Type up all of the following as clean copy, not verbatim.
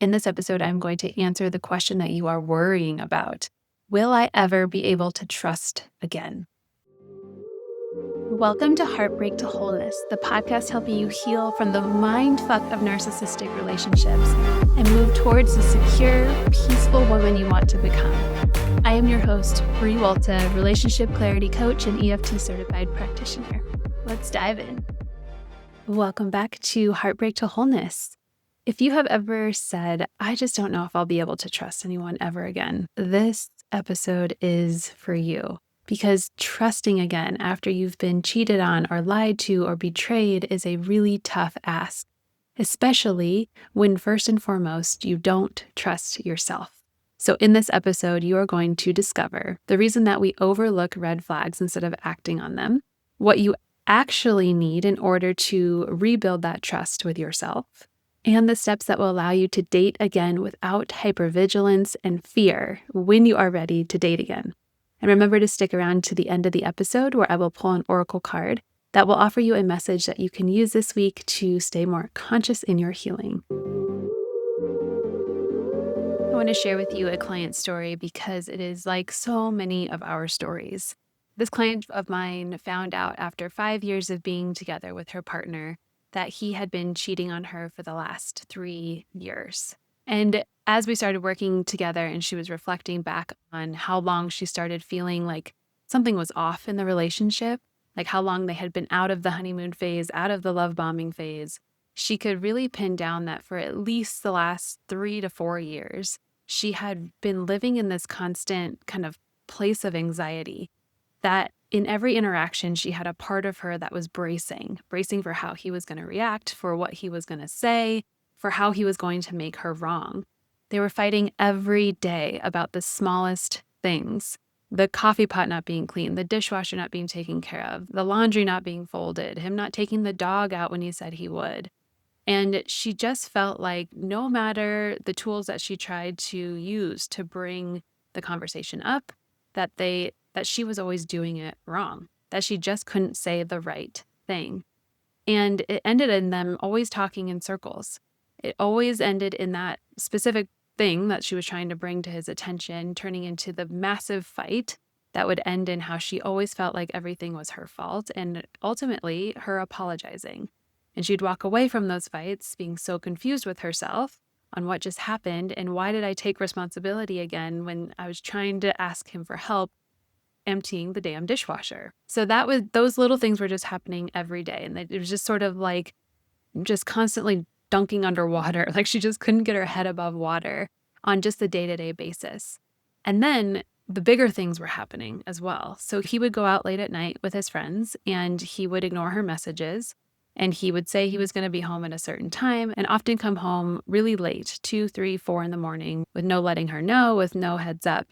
In this episode, I'm going to answer the question that you are worrying about. Will I ever be able to trust again? Welcome to Heartbreak to Wholeness, the podcast helping you heal from the mindfuck of narcissistic relationships and move towards the secure, peaceful woman you want to become. I am your host, Brie Walta, relationship clarity coach and EFT certified practitioner. Let's dive in. Welcome back to Heartbreak to Wholeness. If you have ever said, I just don't know if I'll be able to trust anyone ever again, this episode is for you. Because trusting again after you've been cheated on or lied to or betrayed is a really tough ask, especially when first and foremost, you don't trust yourself. So in this episode, you are going to discover the reason that we overlook red flags instead of acting on them, what you actually need in order to rebuild that trust with yourself, and the steps that will allow you to date again without hypervigilance and fear when you are ready to date again. And remember to stick around to the end of the episode where I will pull an oracle card that will offer you a message that you can use this week to stay more conscious in your healing. I want to share with you a client story because it is like so many of our stories. This client of mine found out after 5 years of being together with her partner that he had been cheating on her for the last 3 years. And as we started working together and she was reflecting back on how long she started feeling like something was off in the relationship, like how long they had been out of the honeymoon phase, out of the love bombing phase, she could really pin down that for at least the last 3 to 4 years, she had been living in this constant kind of place of anxiety that in every interaction, she had a part of her that was bracing for how he was going to react, for what he was going to say, for how he was going to make her wrong. They were fighting every day about the smallest things. The coffee pot not being clean, the dishwasher not being taken care of, the laundry not being folded, him not taking the dog out when he said he would. And she just felt like no matter the tools that she tried to use to bring the conversation up, that she was always doing it wrong, that she just couldn't say the right thing. And it ended in them always talking in circles. It always ended in that specific thing that she was trying to bring to his attention, turning into the massive fight that would end in how she always felt like everything was her fault and ultimately her apologizing. And she'd walk away from those fights being so confused with herself on what just happened and why did I take responsibility again when I was trying to ask him for help emptying the damn dishwasher. So those little things were just happening every day. And it was just sort of like just constantly dunking underwater. Like she just couldn't get her head above water on just the day-to-day basis. And then the bigger things were happening as well. So he would go out late at night with his friends and he would ignore her messages. And he would say he was going to be home at a certain time and often come home really late, 2, 3, 4 in the morning with no letting her know, with no heads up.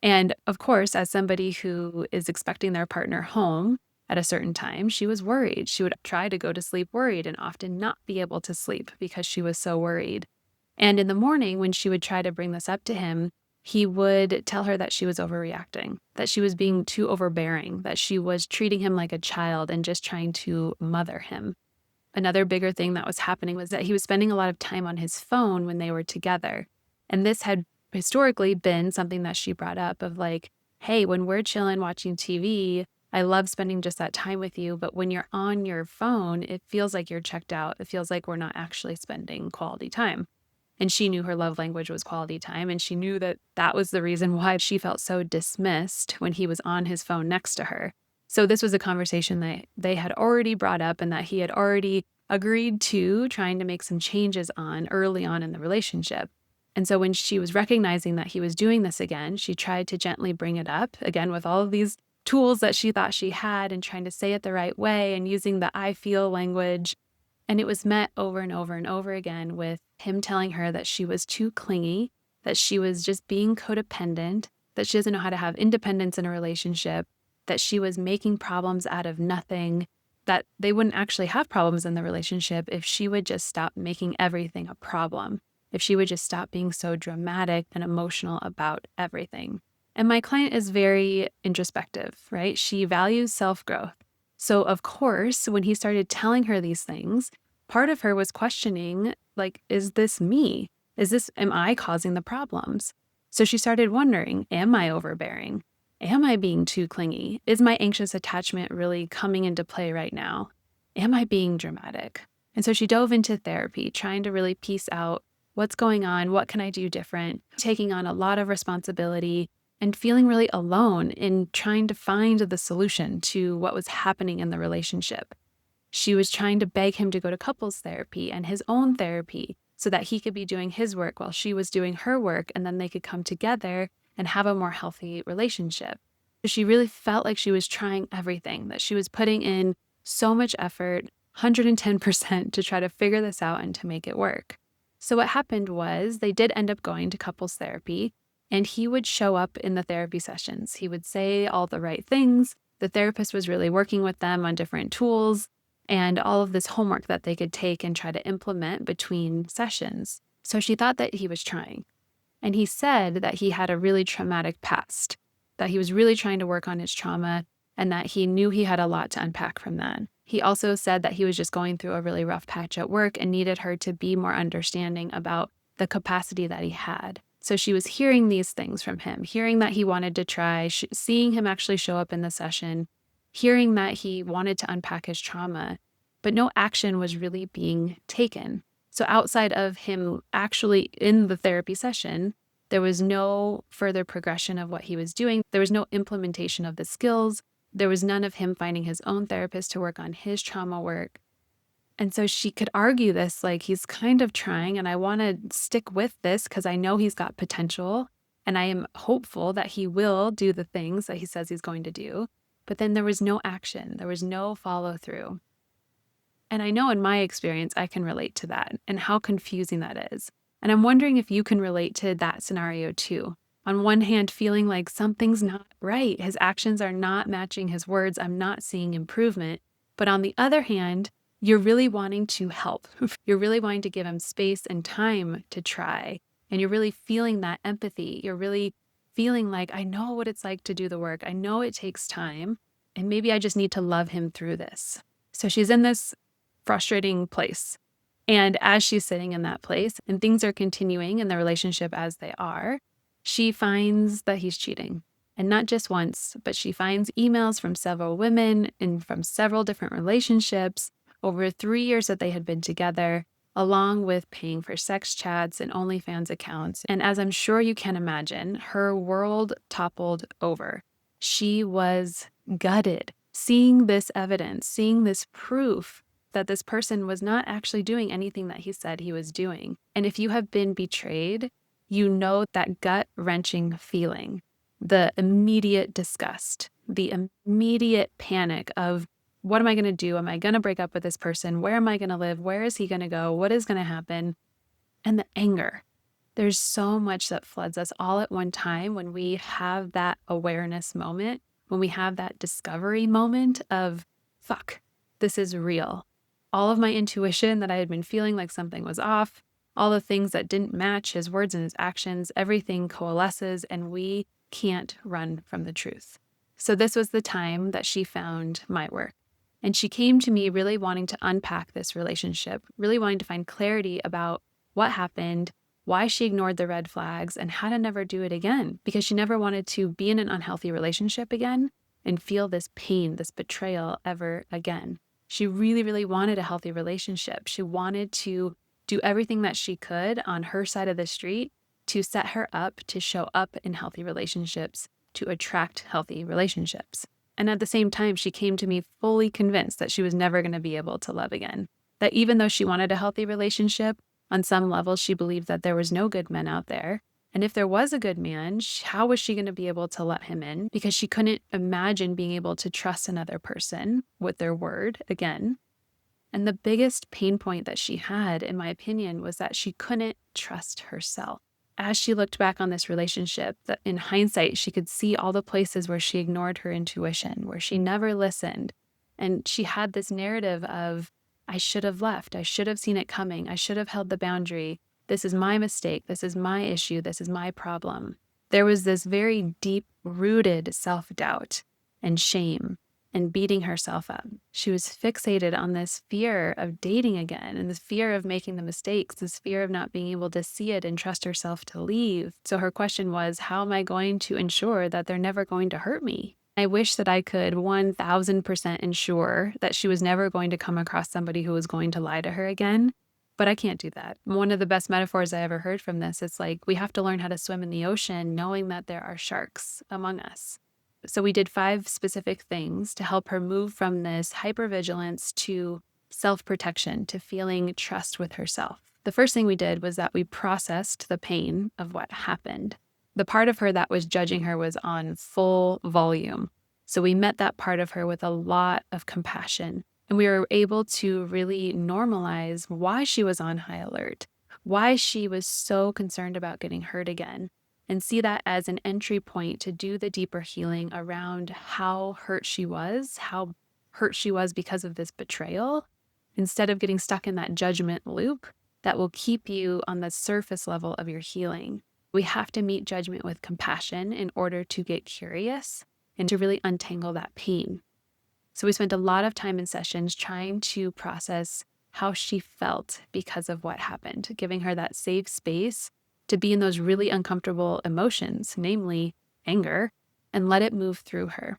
And of course, as somebody who is expecting their partner home at a certain time, she was worried. She would try to go to sleep worried and often not be able to sleep because she was so worried. And in the morning, when she would try to bring this up to him, he would tell her that she was overreacting, that she was being too overbearing, that she was treating him like a child and just trying to mother him. Another bigger thing that was happening was that he was spending a lot of time on his phone when they were together. And this had historically been something that she brought up of like, hey, when we're chilling watching TV, I love spending just that time with you. But when you're on your phone, it feels like you're checked out. It feels like we're not actually spending quality time. And she knew her love language was quality time. And she knew that that was the reason why she felt so dismissed when he was on his phone next to her. So this was a conversation that they had already brought up and that he had already agreed to trying to make some changes on early on in the relationship. And so when she was recognizing that he was doing this again, she tried to gently bring it up, again, with all of these tools that she thought she had and trying to say it the right way and using the I feel language. And it was met over and over and over again with him telling her that she was too clingy, that she was just being codependent, that she doesn't know how to have independence in a relationship, that she was making problems out of nothing, that they wouldn't actually have problems in the relationship if she would just stop making everything a problem. If she would just stop being so dramatic and emotional about everything. And my client is very introspective, right? She values self-growth. So of course, when he started telling her these things, part of her was questioning, like, is this me? Am I causing the problems? So she started wondering, am I overbearing? Am I being too clingy? Is my anxious attachment really coming into play right now? Am I being dramatic? And so she dove into therapy, trying to really piece out what's going on, what can I do different, taking on a lot of responsibility and feeling really alone in trying to find the solution to what was happening in the relationship. She was trying to beg him to go to couples therapy and his own therapy so that he could be doing his work while she was doing her work, and then they could come together and have a more healthy relationship. She really felt like she was trying everything, that she was putting in so much effort, 110% to try to figure this out and to make it work. So what happened was they did end up going to couples therapy, and he would show up in the therapy sessions. He would say all the right things. The therapist was really working with them on different tools and all of this homework that they could take and try to implement between sessions. So she thought that he was trying. And he said that he had a really traumatic past, that he was really trying to work on his trauma, and that he knew he had a lot to unpack from that. He also said that he was just going through a really rough patch at work and needed her to be more understanding about the capacity that he had. So she was hearing these things from him, hearing that he wanted to try, seeing him actually show up in the session, hearing that he wanted to unpack his trauma, but no action was really being taken. So outside of him actually in the therapy session, there was no further progression of what he was doing. There was no implementation of the skills. There was none of him finding his own therapist to work on his trauma work. And so she could argue this, like, he's kind of trying, and I want to stick with this because I know he's got potential, and I am hopeful that he will do the things that he says he's going to do. But then there was no action. There was no follow through. And I know in my experience, I can relate to that and how confusing that is. And I'm wondering if you can relate to that scenario too. On one hand, feeling like something's not right. His actions are not matching his words. I'm not seeing improvement. But on the other hand, you're really wanting to help. You're really wanting to give him space and time to try. And you're really feeling that empathy. You're really feeling like, I know what it's like to do the work. I know it takes time. And maybe I just need to love him through this. So she's in this frustrating place. And as she's sitting in that place and things are continuing in the relationship as they are, she finds that he's cheating. And not just once, but she finds emails from several women and from several different relationships over 3 years that they had been together, along with paying for sex chats and OnlyFans accounts. And as I'm sure you can imagine, her world toppled over. She was gutted, seeing this evidence, seeing this proof that this person was not actually doing anything that he said he was doing. And if you have been betrayed, you know that gut-wrenching feeling, the immediate disgust, the immediate panic of, what am I going to do? Am I going to break up with this person? Where am I going to live? Where is he going to go? What is going to happen? And the anger. There's so much that floods us all at one time when we have that awareness moment, when we have that discovery moment of, fuck, this is real. All of my intuition that I had been feeling like something was off, all the things that didn't match his words and his actions, everything coalesces and we can't run from the truth. So this was the time that she found my work. And she came to me really wanting to unpack this relationship, really wanting to find clarity about what happened, why she ignored the red flags, and how to never do it again, because she never wanted to be in an unhealthy relationship again and feel this pain, this betrayal ever again. She really, really wanted a healthy relationship. She wanted to do everything that she could on her side of the street to set her up to show up in healthy relationships, to attract healthy relationships. And at the same time, she came to me fully convinced that she was never going to be able to love again. That even though she wanted a healthy relationship, on some level, she believed that there was no good men out there. And if there was a good man, how was she going to be able to let him in? Because she couldn't imagine being able to trust another person with their word again. And the biggest pain point that she had, in my opinion, was that she couldn't trust herself. As she looked back on this relationship, that in hindsight, she could see all the places where she ignored her intuition, where she never listened. And she had this narrative of, I should have left. I should have seen it coming. I should have held the boundary. This is my mistake. This is my issue. This is my problem. There was this very deep-rooted self-doubt and shame and beating herself up. She was fixated on this fear of dating again and this fear of making the mistakes, this fear of not being able to see it and trust herself to leave. So her question was, how am I going to ensure that they're never going to hurt me? I wish that I could 1000% ensure that she was never going to come across somebody who was going to lie to her again. But I can't do that. One of the best metaphors I ever heard from this, it's like we have to learn how to swim in the ocean knowing that there are sharks among us. So we did 5 specific things to help her move from this hypervigilance to self-protection, to feeling trust with herself. The first thing we did was that we processed the pain of what happened. The part of her that was judging her was on full volume. So we met that part of her with a lot of compassion. And we were able to really normalize why she was on high alert, why she was so concerned about getting hurt again, and see that as an entry point to do the deeper healing around how hurt she was because of this betrayal, instead of getting stuck in that judgment loop that will keep you on the surface level of your healing. We have to meet judgment with compassion in order to get curious and to really untangle that pain. So we spent a lot of time in sessions trying to process how she felt because of what happened, giving her that safe space to be in those really uncomfortable emotions, namely anger, and let it move through her.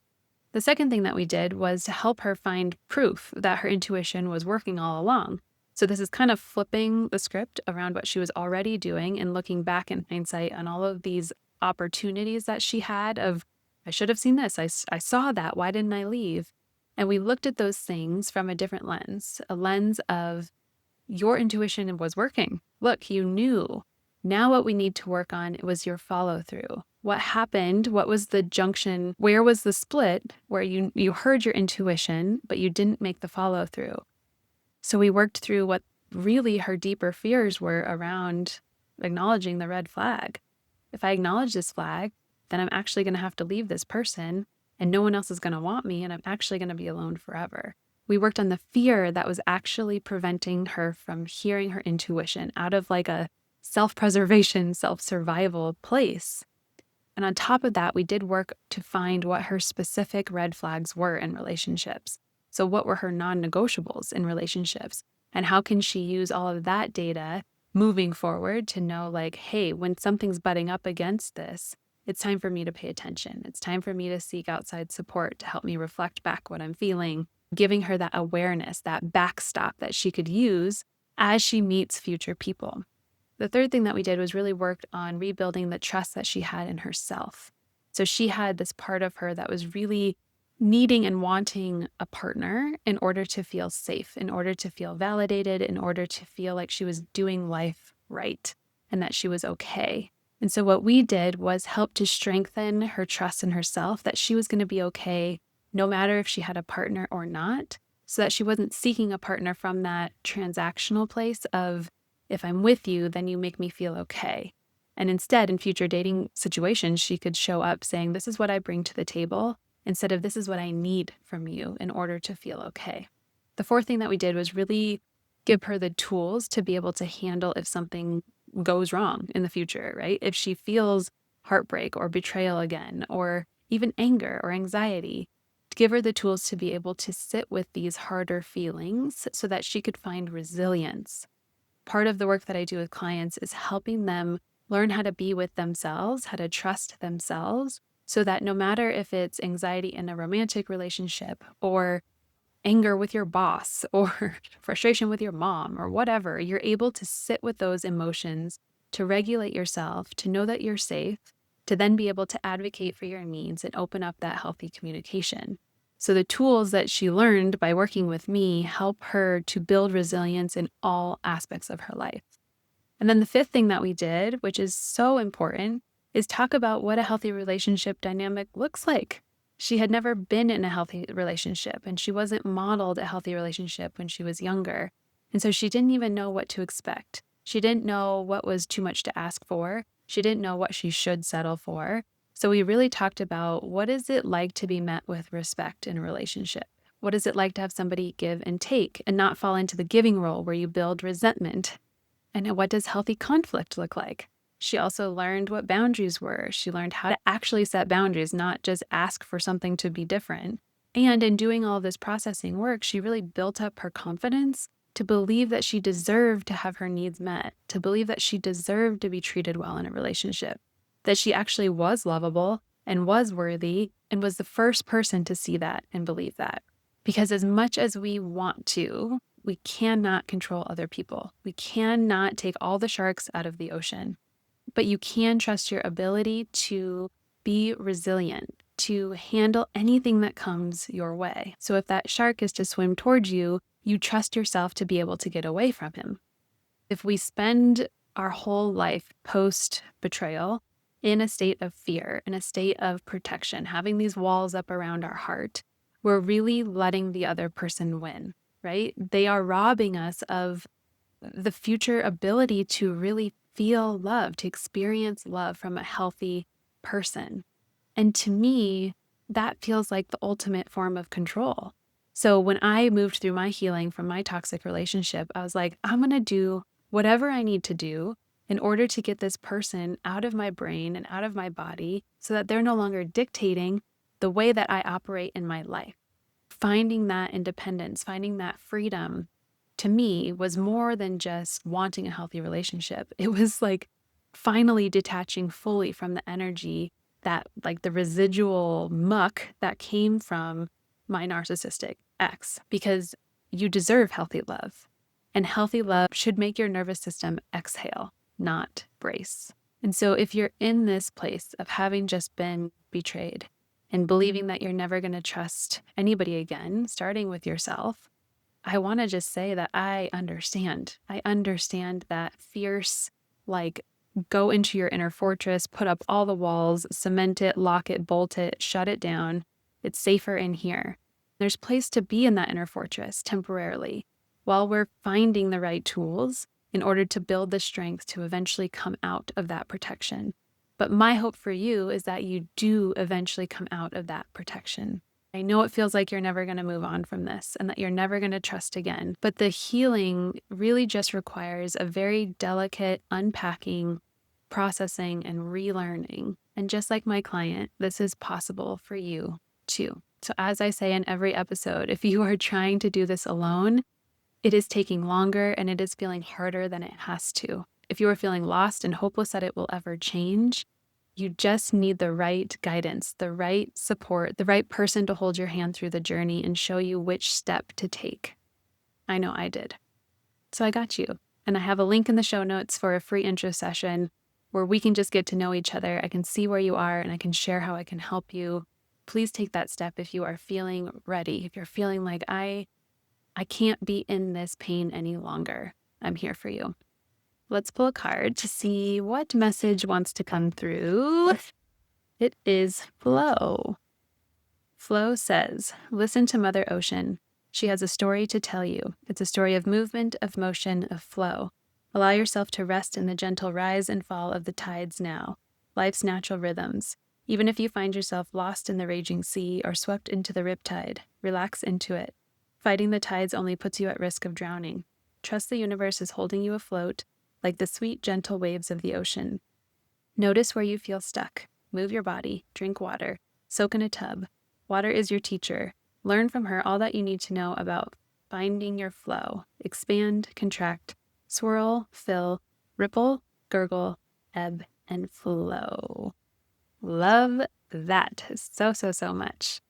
The second thing that we did was to help her find proof that her intuition was working all along. So this is kind of flipping the script around what she was already doing and looking back in hindsight on all of these opportunities that she had of, I should have seen this, I saw that, why didn't I leave? And we looked at those things from a different lens, a lens of your intuition was working. Look, you knew. Now what we need to work on was your follow through. What happened? What was the junction? Where was the split where you heard your intuition, but you didn't make the follow through? So we worked through what really her deeper fears were around acknowledging the red flag. If I acknowledge this flag, then I'm actually going to have to leave this person and no one else is going to want me and I'm actually going to be alone forever. We worked on the fear that was actually preventing her from hearing her intuition out of like a self-preservation, self-survival place. And on top of that, we did work to find what her specific red flags were in relationships. So what were her non-negotiables in relationships? And how can she use all of that data moving forward to know like, hey, when something's butting up against this, it's time for me to pay attention. It's time for me to seek outside support to help me reflect back what I'm feeling, giving her that awareness, that backstop that she could use as she meets future people. The third thing that we did was really worked on rebuilding the trust that she had in herself. So she had this part of her that was really needing and wanting a partner in order to feel safe, in order to feel validated, in order to feel like she was doing life right and that she was okay. And so what we did was help to strengthen her trust in herself, that she was going to be okay no matter if she had a partner or not, so that she wasn't seeking a partner from that transactional place of, if I'm with you, then you make me feel okay. And instead, in future dating situations, she could show up saying, this is what I bring to the table, instead of this is what I need from you in order to feel okay. The fourth thing that we did was really give her the tools to be able to handle if something goes wrong in the future, right? If she feels heartbreak or betrayal again, or even anger or anxiety, to give her the tools to be able to sit with these harder feelings so that she could find resilience. Part of the work that I do with clients is helping them learn how to be with themselves, how to trust themselves, so that no matter if it's anxiety in a romantic relationship or anger with your boss or frustration with your mom or whatever, you're able to sit with those emotions, to regulate yourself, to know that you're safe, to then be able to advocate for your needs and open up that healthy communication. So the tools that she learned by working with me help her to build resilience in all aspects of her life. And then the fifth thing that we did, which is so important, is talk about what a healthy relationship dynamic looks like. She had never been in a healthy relationship, and she wasn't modeled a healthy relationship when she was younger. And so she didn't even know what to expect. She didn't know what was too much to ask for. She didn't know what she should settle for. So we really talked about, what is it like to be met with respect in a relationship? What is it like to have somebody give and take and not fall into the giving role where you build resentment? And what does healthy conflict look like? She also learned what boundaries were. She learned how to actually set boundaries, not just ask for something to be different. And in doing all of this processing work, she really built up her confidence to believe that she deserved to have her needs met, to believe that she deserved to be treated well in a relationship, that she actually was lovable and was worthy and was the first person to see that and believe that. Because as much as we want to, we cannot control other people. We cannot take all the sharks out of the ocean, but you can trust your ability to be resilient, to handle anything that comes your way. So if that shark is to swim towards you, you trust yourself to be able to get away from him. If we spend our whole life post-betrayal in a state of fear, in a state of protection, having these walls up around our heart, we're really letting the other person win, right? They are robbing us of the future ability to really feel love, to experience love from a healthy person. And to me, that feels like the ultimate form of control. So when I moved through my healing from my toxic relationship, I was like, I'm going to do whatever I need to do in order to get this person out of my brain and out of my body so that they're no longer dictating the way that I operate in my life. Finding that independence, finding that freedom, to me was more than just wanting a healthy relationship. It was like finally detaching fully from the energy that, like, the residual muck that came from my narcissistic ex, because you deserve healthy love. And healthy love should make your nervous system exhale, not brace. And so if you're in this place of having just been betrayed and believing that you're never going to trust anybody again, starting with yourself, I want to just say that I understand. I understand that fierce, like, go into your inner fortress, put up all the walls, cement it, lock it, bolt it, shut it down. It's safer in here. There's place to be in that inner fortress temporarily while we're finding the right tools in order to build the strength to eventually come out of that protection. But my hope for you is that you do eventually come out of that protection. I know it feels like you're never going to move on from this and that you're never going to trust again, but the healing really just requires a very delicate unpacking, processing, and relearning. And just like my client, this is possible for you too. So as I say in every episode, if you are trying to do this alone, it is taking longer and it is feeling harder than it has to. If you are feeling lost and hopeless that it will ever change, you just need the right guidance, the right support, the right person to hold your hand through the journey and show you which step to take. I know I did. So I got you. And I have a link in the show notes for a free intro session where we can just get to know each other. I can see where you are and I can share how I can help you. Please take that step if you are feeling ready, if you're feeling like I can't be in this pain any longer. I'm here for you. Let's pull a card to see what message wants to come through. It is Flo. Flo says, listen to Mother Ocean. She has a story to tell you. It's a story of movement, of motion, of flow. Allow yourself to rest in the gentle rise and fall of the tides now, life's natural rhythms. Even if you find yourself lost in the raging sea or swept into the riptide, relax into it. Fighting the tides only puts you at risk of drowning. Trust the universe is holding you afloat, like the sweet, gentle waves of the ocean. Notice where you feel stuck. Move your body, drink water, soak in a tub. Water is your teacher. Learn from her all that you need to know about finding your flow. Expand, contract, swirl, fill, ripple, gurgle, ebb, and flow. Love that so much.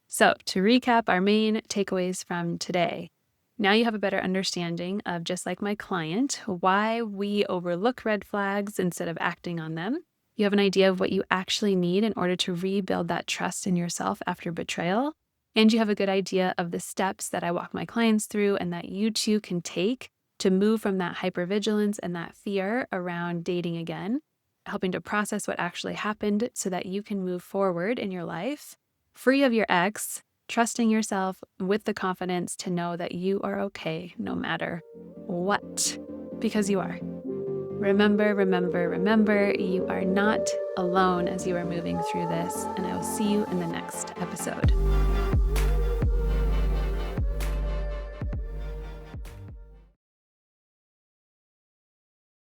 So to recap our main takeaways from today, now you have a better understanding of, just like my client, why we overlook red flags instead of acting on them. You have an idea of what you actually need in order to rebuild that trust in yourself after betrayal. And you have a good idea of the steps that I walk my clients through and that you too can take to move from that hypervigilance and that fear around dating again, helping to process what actually happened so that you can move forward in your life, free of your ex, trusting yourself with the confidence to know that you are okay no matter what, because you are. Remember, you are not alone as you are moving through this, and I will see you in the next episode.